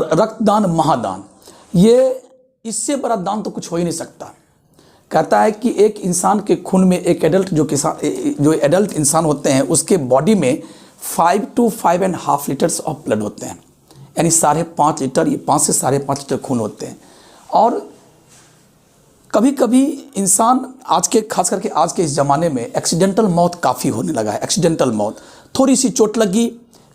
और रक्तदान महादान, ये इससे बड़ा दान तो कुछ हो ही नहीं सकता। कहता है कि एक इंसान के खून में, एक एडल्ट जो एडल्ट इंसान होते हैं उसके बॉडी में 5 to 5.5 लीटर्स ऑफ ब्लड होते हैं, यानी 5.5 लीटर, ये 5 से 5.5 लीटर खून होते हैं। और कभी कभी इंसान खास करके आज के इस ज़माने में एक्सीडेंटल मौत काफ़ी होने लगा है। एक्सीडेंटल मौत, थोड़ी सी चोट लगी,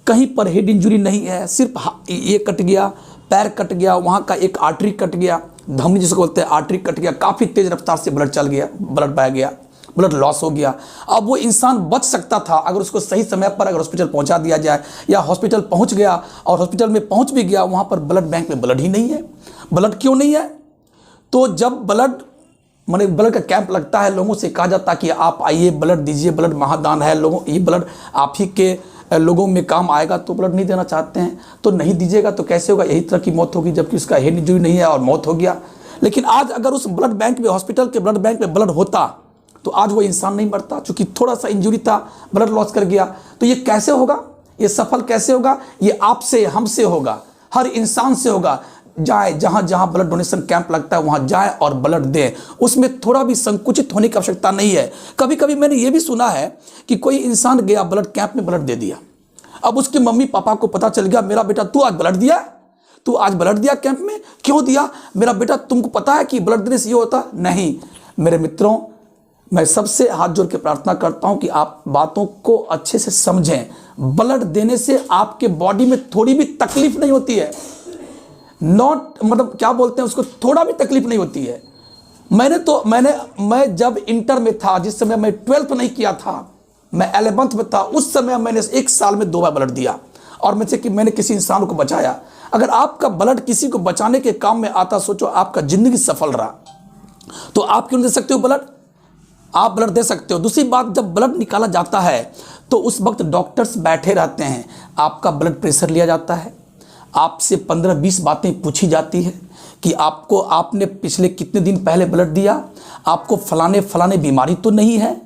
कहीं पर हेड इंजरी नहीं है, सिर्फ ये कट गया, पैर कट गया, वहाँ का एक आर्टरी कट गया, धमनी जिसको बोलते हैं आर्टरी कट गया, काफ़ी तेज़ रफ्तार से ब्लड चल गया, ब्लड बह गया, ब्लड लॉस हो गया। अब वो इंसान बच सकता था अगर उसको सही समय पर अगर हॉस्पिटल पहुंचा दिया जाए, या हॉस्पिटल पहुंच गया और हॉस्पिटल में पहुंच भी गया, वहाँ पर ब्लड बैंक में ब्लड ही नहीं है। ब्लड क्यों नहीं है? तो जब ब्लड का कैंप लगता है, लोगों से कहा जाता है कि आप आइए ब्लड दीजिए, ब्लड महादान है, लोगों ये ब्लड आप ही के लोगों में काम आएगा, तो ब्लड नहीं देना चाहते हैं। तो नहीं दीजिएगा तो कैसे होगा? यही तरह की मौत होगी, जबकि उसका हेड इंजरी नहीं है और मौत हो गया। लेकिन आज अगर उस ब्लड बैंक में, हॉस्पिटल के ब्लड बैंक में ब्लड होता तो आज वो इंसान नहीं मरता, क्योंकि थोड़ा सा इंजरी था, ब्लड लॉस कर गया। तो ये कैसे होगा? ये सफल कैसे होगा? ये आपसे, हमसे होगा, हर इंसान से होगा। जाए जहां जहां ब्लड डोनेशन कैंप लगता है वहां जाए और ब्लड दे, उसमें थोड़ा भी संकुचित होने की आवश्यकता नहीं है। कभी कभी मैंने ये भी सुना है कि कोई इंसान गया ब्लड कैंप में, ब्लड दे दिया, अब उसके मम्मी पापा को पता चल गया, मेरा बेटा तू आज ब्लड दिया, तू आज ब्लड दिया कैंप में, क्यों दिया? मेरा बेटा तुमको पता है कि ब्लड देने से ये होता नहीं। मेरे मित्रों, मैं सबसे हाथ जोड़ के प्रार्थना करता हूं कि आप बातों को अच्छे से समझें। ब्लड देने से आपके बॉडी में थोड़ी भी तकलीफ नहीं होती है, क्या बोलते हैं उसको, थोड़ा भी तकलीफ नहीं होती है। मैं जब इंटर में था, जिस समय मैं 12th नहीं किया था, मैं 11th में था, उस समय मैंने 1 साल में 2 बार ब्लड दिया और मैंने किसी इंसान को बचाया। अगर आपका ब्लड किसी को बचाने के काम में आता, सोचो आपका जिंदगी सफल रहा। तो आप क्यों नहीं दे सकते हो ब्लड? आप ब्लड दे सकते हो। दूसरी बात, जब ब्लड निकाला जाता है तो उस वक्त डॉक्टर्स बैठे रहते हैं, आपका ब्लड प्रेशर लिया जाता है, आपसे 15-20 बातें पूछी जाती है कि आपने पिछले कितने दिन पहले ब्लड दिया, आपको फलाने बीमारी तो नहीं है,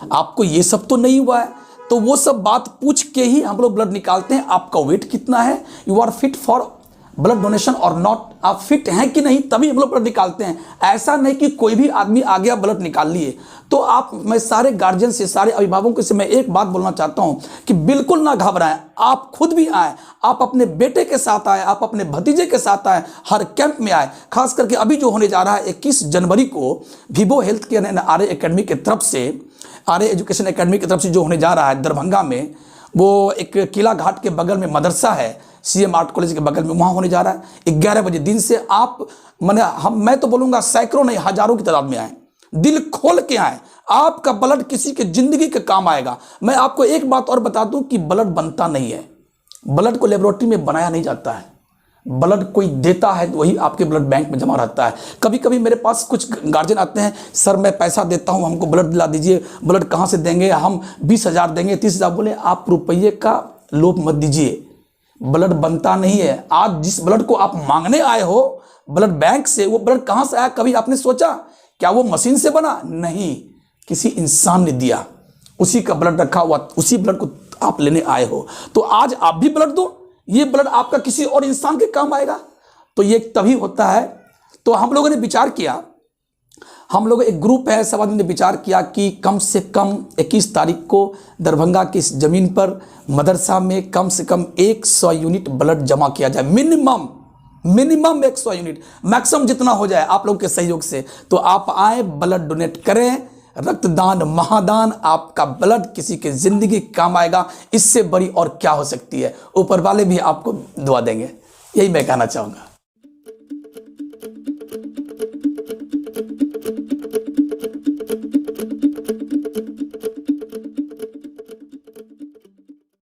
आपको ये सब तो नहीं हुआ है। तो वो सब बात पूछ के ही हम लोग ब्लड निकालते हैं। आपका वेट कितना है, you are fit for blood donation और नॉट, आप फिट हैं कि नहीं, तभी हम लोग ब्लड निकालते हैं। ऐसा नहीं कि कोई भी आदमी आ गया ब्लड निकाल लिए। तो मैं सारे गार्जियन से, सारे अभिभावकों से मैं एक बात बोलना चाहता हूं कि बिल्कुल ना घबराएं, आप खुद भी आए, आप अपने बेटे के साथ आए, आप अपने भतीजे के साथ आए, हर कैंप में आए। खास करके अभी जो होने जा रहा है 21 जनवरी को विवो हेल्थ केयर आर्य एकेडमी की तरफ से, आर्य एजुकेशन एकेडमी की तरफ से जो होने जा रहा है दरभंगा में, वो एक किला घाट के बगल में मदरसा है, CM आर्ट कॉलेज के बगल में, वहाँ होने जा रहा है 11 बजे दिन से। आप मैं तो बोलूँगा सैकड़ों नहीं, हजारों की तादाद में आए, दिल खोल के आए। आपका ब्लड किसी के जिंदगी के काम आएगा। मैं आपको एक बात और बता दूं कि ब्लड बनता नहीं है, ब्लड को लेबोरेटरी में बनाया नहीं जाता है। ब्लड कोई देता है तो वही आपके ब्लड बैंक में जमा रहता है। कभी कभी मेरे पास कुछ गार्जियन आते हैं, सर मैं पैसा देता हूं, हमको ब्लड दिला दीजिए। ब्लड कहाँ से देंगे? हम 20,000 देंगे, 30,000। बोले आप रुपये का लोभ मत दीजिए, ब्लड बनता नहीं है। आज जिस ब्लड को आप मांगने आए हो ब्लड बैंक से, वो ब्लड कहाँ से आया? कभी आपने सोचा? क्या वो मशीन से बना? नहीं, किसी इंसान ने दिया, उसी का ब्लड रखा हुआ, उसी ब्लड को आप लेने आए हो। तो आज आप भी ब्लड दो, ये ब्लड आपका किसी और इंसान के काम आएगा। तो ये तभी होता है। तो हम लोगों ने विचार किया, हम लोग एक ग्रुप है, सब आदमी ने विचार किया कि कम से कम 21 तारीख को दरभंगा की इस जमीन पर मदरसा में कम से कम 100 यूनिट ब्लड जमा किया जाए। मिनिमम 100 यूनिट, मैक्सिमम जितना हो जाए आप लोगों के सहयोग से। तो आप आए, ब्लड डोनेट करें, रक्तदान महादान, आपका ब्लड किसी के जिंदगी काम आएगा। इससे बड़ी और क्या हो सकती है? ऊपर वाले भी आपको दुआ देंगे, यही मैं कहना चाहूँगा।